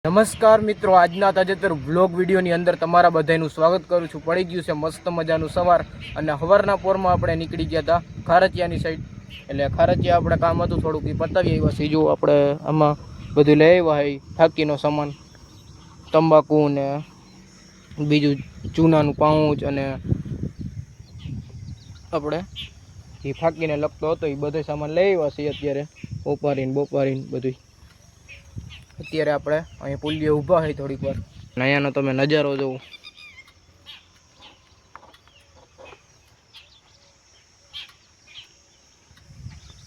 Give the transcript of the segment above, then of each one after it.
નમસ્કાર મિત્રો, આજના તાજેતર વ્લોગ વિડીયોની અંદર તમારા બધાનું સ્વાગત કરું છું। પડી ગયું છે મસ્ત મજાનું સવાર અને સવારના પોરમાં આપણે નીકળી ગયા હતા ખારચિયાની સાઈડ। એટલે ખારચિયા આપણે કામ હતું થોડુંક એ પતાવી આવ્યા છે। જો આપણે આમાં બધું લઈ આવ્યા હોય, ફાકીનો સામાન, તંબાકુ ને બીજું ચૂનાનું પાઉચ અને આપણે જે ફાકીને લગતો હતો એ બધો સામાન લઈ આવ્યા છે। અત્યારે બોપારીને બધું અત્યારે આપણે અહીં પુલીએ ઊભા હોય થોડીક વાર, અહીંયાનો તમે નજારો જોવો।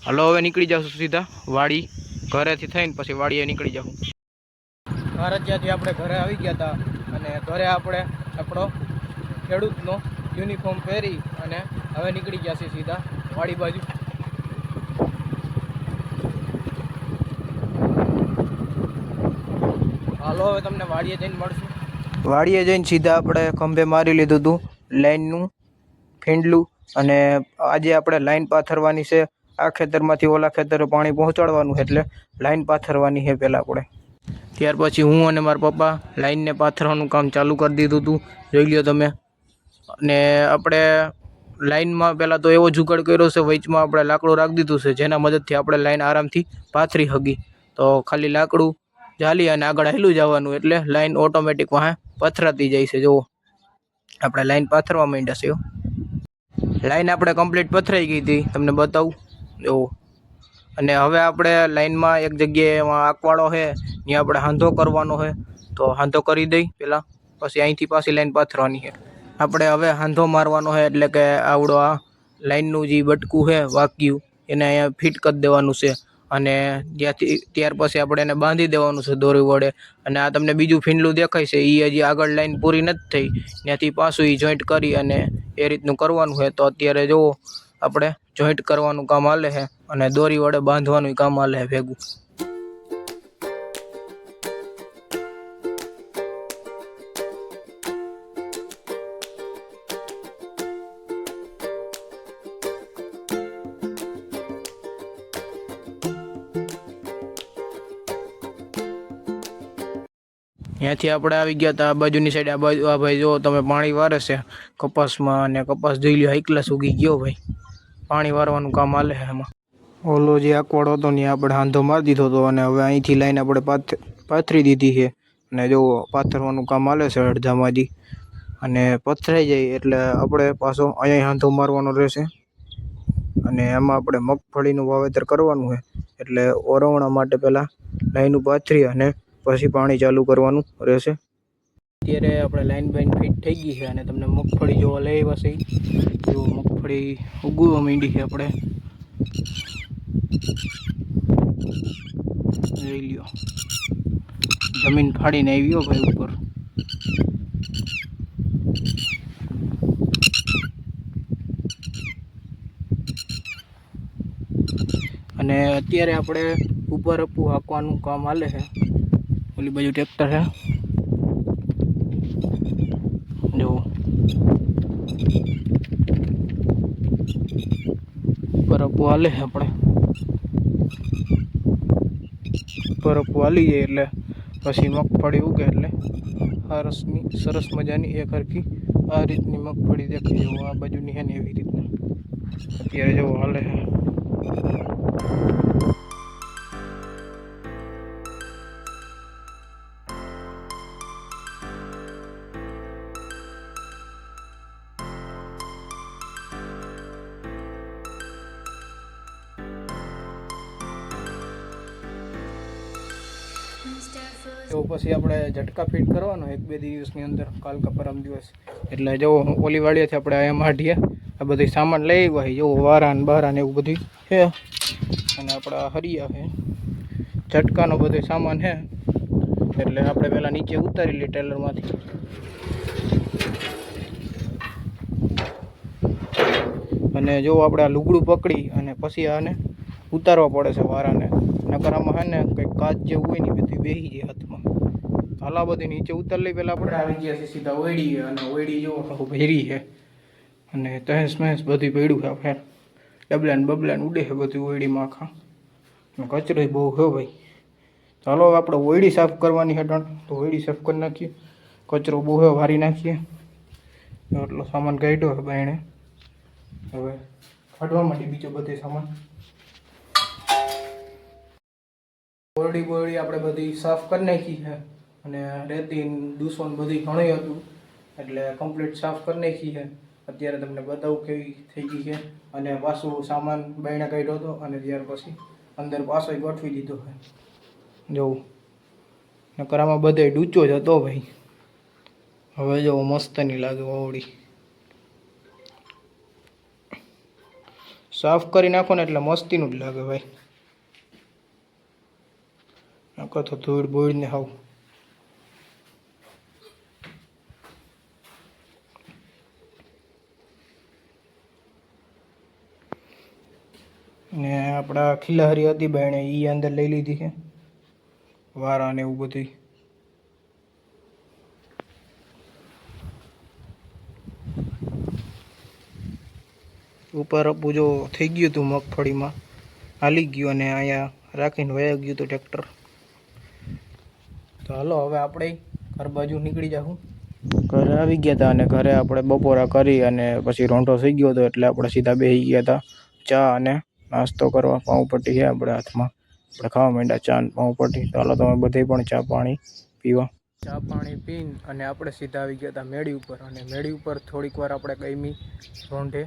હલો, હવે નીકળી જાશું સીધા વાડી, ઘરેથી થઈને પછી વાડીએ નીકળી જાશું। ખારચિયાથી આપણે ઘરે આવી ગયા હતા અને ઘરે આપણે આપણો ખેડૂતનો યુનિફોર્મ પહેરી અને હવે નીકળી ગયા છીએ સીધા વાડી બાજુ। હાલો, હવે તમને વાડીએ જઈને મળશું। વાડીએ જઈને સીધા આપણે ખંભે મારી લીધું હતું લાઈનનું ફીંડલું અને આજે આપણે લાઈન પાથરવાની છે। આ ખેતરમાંથી ઓલા ખેતરે પાણી પહોંચાડવાનું એટલે લાઈન પાથરવાની છે પહેલાં આપણે। ત્યાર પછી હું અને મારા પપ્પા લાઈનને પાથરવાનું કામ ચાલુ કરી દીધું હતું, જોઈ લ્યો તમે। અને આપણે લાઈનમાં પહેલાં તો એવો જુગાડ કર્યો છે, વચમાં આપણે લાકડું રાખી દીધું છે જેના મદદથી આપણે લાઈન આરામથી પાથરી શકી। તો ખાલી લાકડું જાલી અને આગળ હેલું જવાનું એટલે લાઈન ઓટોમેટિક વાહે પથરાતી જાય છે। જુઓ, આપણે લાઈન પાથરવા માંડ્યા છે। લાઈન આપણે કમ્પ્લીટ પથરાઈ ગઈ હતી, તમને બતાવું જુઓ। અને હવે આપણે લાઈનમાં એક જગ્યાએ આંકવાળો છે, ત્યાં આપણે હાંધો કરવાનો છે, તો હાંધો કરી દઈ પહેલાં, પછી અહીંથી પાછી લાઈન પાથરવાની છે। આપણે હવે હાંધો મારવાનો છે એટલે કે આવડો આ લાઈનનું જે બટકું છે વાક્યું એને અહીંયા ફિટ કરી દેવાનું છે અને ત્યાર પછી આપણે એને બાંધી દેવાનું છે દોરી વડે। અને આ તમને બીજું ફીંડલું દેખાય છે, એ હજી આગળ લાઈન પૂરી નથી થઈ, ત્યાંથી પાછું એ જોઈન્ટ કરી અને એ રીતનું કરવાનું છે। તો અત્યારે જુઓ, આપણે જોઈન્ટ કરવાનું કામ હાલે છે અને દોરી વડે બાંધવાનું કામ હાલે છે ભેગું। ત્યાંથી આપણે આવી ગયા હતા આ બાજુની સાઈડ। આ બાજુ આ ભાઈ જો તમે પાણી વારે છે કપાસમાં, અને કપાસ જોઈ લ્યો એકલાસ ઉગી ગયો ભાઈ, પાણી વારવાનું કામ હાલે છે એમાં। ઓલો જે આકવાડો હતો ને આપણે હાંધો મારી દીધો હતો અને હવે અહીંથી લાઈને આપણે પાથરી દીધી છે અને જો પાથરવાનું કામ હાલે છે અડધામાંથી। અને પથરાઈ જાય એટલે આપણે પાછો અહીંયા હાંધો મારવાનો રહેશે અને એમાં આપણે મગફળીનું વાવેતર કરવાનું છે એટલે ઓરવણા માટે પહેલાં લાઈનું પાથરી અને પછી પાણી ચાલુ કરવાનું રહેશે। અત્યારે આપણે લાઈન બાઈન ફિટ થઈ ગઈ છે અને તમને મગફળી જોવા લઈ આવ્યા છે। જો મગફળી ઉગવા માંડી છે, આપણે જોઈ લ્યો, જમીન ફાડીને આવ્યો ભાઈ ઉપર। અને અત્યારે આપણે ઉપર અપું હાંકવાનું કામ હાલે છે, ઓલી બાજુ ટ્રેક્ટર છે જો, ઉપર અપું હાલે છે આપણે। ઉપર અપું હાલી જાય એટલે પછી મગફળી ઉગે એટલે સરસ મજાની એક હરખી આ રીતની મગફળી દેખાય। જો આ બાજુની છે ને એવી રીતના અત્યારે જો હાલે છે। તો પછી આપણે ઝટકા ફિટ કરવાનો 1-2 દિવસની અંદર, કાલ કે પરમ દિવસ। એટલે જો ઓલી વાડીએથી આપણે અહીંયા માઢીએ આ બધું સામાન લઈ આવ્યા જો, વારાન બારાન એવું બધું છે અને આપણા હરિયા છે, ઝટકાનો બધો સામાન છે એટલે આપણે પહેલાં નીચે ઉતારી લઈએ ટેલરમાંથી। અને જો આપણે આ લુગડું પકડી અને પછી આને ઉતારવા પડે છે વારાને, નકર આમાં છે ને કંઈક કાચ જેવું હોય ને બધું બેસી જાય હાથમાં। હાલ આ બધી નીચે ઉતાર લઈ પહેલાં આપણે આવી ગયા છે સીધા ઓયડીએ, અને ઓયડી જો ભેરી છે અને તહેસ મહેસ બધું પડ્યું છે ફેર, ડબલાન બબલાન ઉડે છે બધું ઓયડીમાં આખા, કચરો બહુ છે ભાઈ। ચાલો હવે આપણે ઓયડી સાફ કરવાની હેઠળ તો ઓયડી સાફ કરી નાખીએ. કચરો બોહે વારી નાખીએ. એટલો સામાન કાઢ્યો હવે બાયણે. હવે કાઢવા માંડી બીજો બધે સામાન. ઓયડી આપણે બધી સાફ કરી નાખી છે અને રેતી દૂષણ બધી ઘણી હતું એટલે કમ્પ્લીટ સાફ કરી નાખી છે. અત્યારે તમને બતાવું કેવી થઈ ગઈ છે. અને પાછું સામાન બાયણે કાઢ્યો હતો અને ત્યાર પછી અંદર પાછો ગોઠવી દીધો છે. જોવું નકર આમાં બધે ડૂચો જ હતો ભાઈ. હવે જો મસ્ત નહીં લાગે ઓવડી. સાફ કરી નાખો ને એટલે મસ્તીનું જ લાગે ભાઈ. નકર તો ધૂળ બોળને હાવ. ને આપણા ખીલાહરી હતી બાયણે એ અંદર લઈ લીધી છે વારા ને એવું બધું. ઉપર પૂજો થઈ ગયું હતું મગફળીમાં હાલી ગયું અને અહીંયા રાખીને વયા ગયું હતું ટ્રેક્ટર. તો હાલો હવે આપણે ઘર બાજુ નીકળી જાઉં. ઘરે આવી ગયા હતા અને ઘરે આપણે બપોરા કરી અને પછી રોંઢો થઈ ગયો હતો એટલે આપણે સીધા બેસી ગયા હતા ચા અને નાસ્તો કરવા. પાઉંપટ્ટી છે આપણે હાથમાં, આપણે ખાવા માંડ્યા ચા અને પાઉંપટ્ટી. તો હાલો તમે બધે પણ ચા પાણી પીવા. ચા પાણી પીને અને આપણે સીધા આવી ગયા હતા મેળી ઉપર. અને મેળી ઉપર થોડીક વાર આપણે ગમી રોંઢે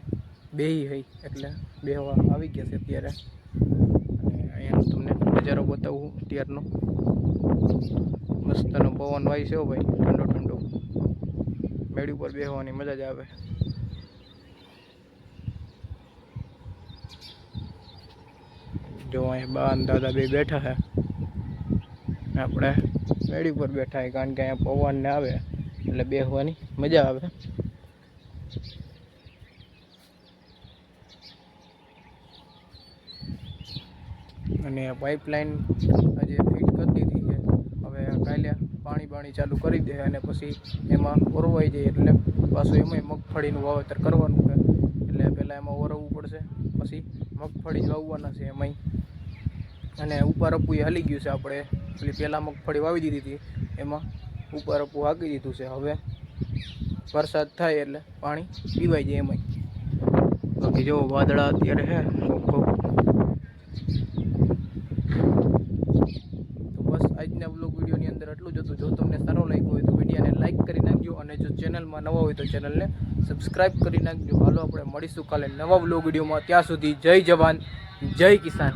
બેહી હોય એટલે બેહવા આવી ગયા છે અત્યારે. અને અહીંયાનો તમને નજારો બતાવું અત્યારનો. મસ્તનો પવન વાય છે ભાઈ, ઠંડો ઠંડો. મેળી ઉપર બેહવાની મજા જ આવે. જો અહીંયા બા અને દાદા બે બેઠા છે. આપણે મેળી ઉપર બેઠા છે કારણ કે અહીંયા પવન ને આવે એટલે બેસવાની મજા આવે. અને પાઇપલાઇન આજે ફિટ કરી દીધી છે. હવે કાલે પાણી ચાલુ કરી દે અને પછી એમાં ઓરવાઈ જાય એટલે પાછું એમાંય મગફળીનું વાવેતર કરવાનું છે. એટલે પહેલાં એમાં ઓરવવું પડશે, પછી મગફળી જ વાવવાના છે એમાંય. અને ઉપર અપું હાલી ગયું છે. આપણે પેલી પહેલાં મગફળી વાવી દીધી હતી એમાં ઉપર અપું હાકી દીધું છે. હવે વરસાદ થાય એટલે પાણી પીવાઈ જાય એમાંય. બાકી જો વાદળા અત્યારે છે. આજના વ્લોગ વિડીયોની અંદર એટલું જ હતું. જો તમને સારો લાગ્યો હોય તો વિડીયોને લાઇક કરી નાખજો અને જો ચેનલમાં નવા હોય તો ચેનલને સબસ્ક્રાઈબ કરી નાખજો. હાલો આપણે મળીશું કાલે નવા વ્લોગ વિડીયોમાં. ત્યાં સુધી જય જવાન જય કિસાન.